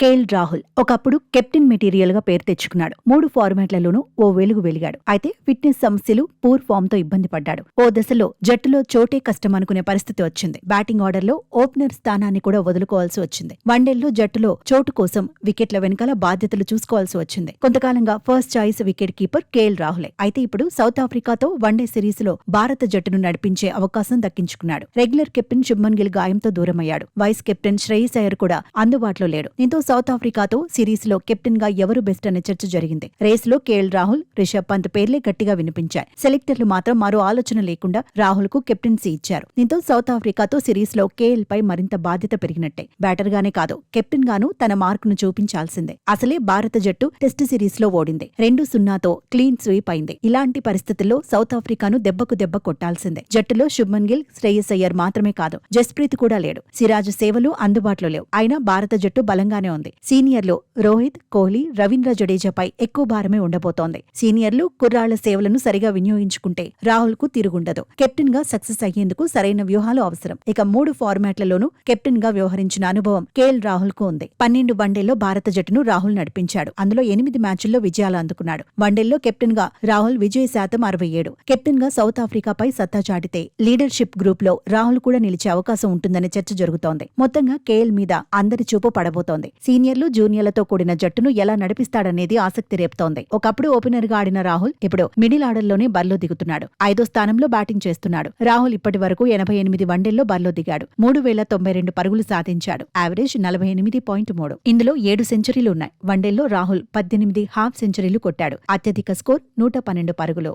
KL Rahul ఒకప్పుడు captain material గా పేరు తెచ్చుకున్నాడు. 3 ఫార్మాట్లలోనూ ఓ వెలుగు వెలిగాడు. అయితే ఫిట్నెస్ సమస్యలు, పూర్ ఫామ్ తో ఇబ్బంది పడ్డాడు. ఓ దశలో జట్టులో చోటే కష్టం అనుకునే పరిస్థితి వచ్చింది. బ్యాటింగ్ ఆర్డర్ లో ఓపెనర్ స్థానాన్ని కూడా వదులుకోవాల్సి వచ్చింది. వన్డేల్లో జట్టులో చోటు కోసం వికెట్ల వెనకాల బాధ్యతలు చూసుకోవాల్సి వచ్చింది. కొంతకాలంగా first choice wicket keeper KL రాహులే. అయితే ఇప్పుడు సౌత్ ఆఫ్రికాతో వన్డే సిరీస్ లో భారత జట్టును నడిపించే అవకాశం దక్కించుకున్నాడు. రెగ్యులర్ కెప్టెన్ శుభ్మన్ గిల్ గాయంతో దూరమయ్యాడు. వైస్ కెప్టెన్ శ్రేయస్ అయ్యర్ కూడా అందుబాటులో లేడు. దీంతో సౌత్ ఆఫ్రికాతో సిరీస్ లో కెప్టెన్ గా ఎవరు బెస్ట్ అనే చర్చ జరిగింది. రేస్ లో కేఎల్ రాహుల్, రిషబ్ పంత్ పేర్లే గట్టిగా వినిపించాయి. సెలెక్టర్లు మాత్రం మరో ఆలోచన లేకుండా రాహుల్ కు కెప్టెన్సీ ఇచ్చారు. దీంతో సౌత్ ఆఫ్రికాతో సిరీస్ లో కేఎల్ పై మరింత బాధ్యత పెరిగినట్టే. బ్యాటర్ గానే కాదు, కెప్టెన్ గాను తన మార్కును చూపించాల్సిందే. అసలే భారత జట్టు టెస్ట్ సిరీస్ లో ఓడింది. 2-0తో క్లీన్ స్వీప్ అయింది. ఇలాంటి పరిస్థితుల్లో సౌత్ ఆఫ్రికాను దెబ్బకు దెబ్బ కొట్టాల్సిందే. జట్టులో శుభ్మన్ గిల్, శ్రేయస్ అయ్యర్ మాత్రమే కాదు, జస్ప్రీత్ కూడా లేడు. సిరాజ్ సేవలు అందుబాటులో లేవు. అయినా భారత జట్టు బలంగానే ఉంది. సీనియర్లు రోహిత్, కోహ్లీ, రవీంద్ర జడేజాపై ఎక్కువ భారమే ఉండబోతోంది. సీనియర్లు, కుర్రాళ్ల సేవలను సరిగా వినియోగించుకుంటే రాహుల్ కు తిరుగుండదు. కెప్టెన్ గా సక్సెస్ అయ్యేందుకు సరైన వ్యూహాలు అవసరం. ఇక 3 ఫార్మాట్లలోనూ కెప్టెన్ గా వ్యవహరించిన అనుభవం కేఎల్ రాహుల్ కు ఉంది. 12 వన్డేల్లో భారత జట్టును రాహుల్ నడిపించాడు. అందులో 8 మ్యాచ్ల్లో విజయాలు అందుకున్నాడు. వన్డేల్లో కెప్టెన్ గా రాహుల్ విజయ శాతం 67. కెప్టెన్ గా సౌత్ ఆఫ్రికాపై సత్తా చాటితే లీడర్షిప్ గ్రూప్ లో రాహుల్ కూడా నిలిచే అవకాశం ఉంటుందనే చర్చ జరుగుతోంది. మొత్తంగా కేఎల్ మీద అందరి చూపు పడబోతోంది. సీనియర్లు, జూనియర్లతో కూడిన జట్టును ఎలా నడిపిస్తాడనేది ఆసక్తి రేపుతోంది. ఒకప్పుడు ఓపెనర్ గా ఆడిన రాహుల్ ఇప్పుడు మిడిల్ ఆర్డర్లోనే బరిలో దిగుతున్నాడు. 5వ స్థానంలో బ్యాటింగ్ చేస్తున్నాడు. రాహుల్ ఇప్పటి వరకు 88 వన్డేల్లో బరిలో దిగాడు. 3092 పరుగులు సాధించాడు. యావరేజ్ 48.3. ఇందులో 7 సెంచరీలు ఉన్నాయి. వన్డేల్లో రాహుల్ 18 హాఫ్ సెంచరీలు కొట్టాడు. అత్యధిక స్కోర్ 112 పరుగులు.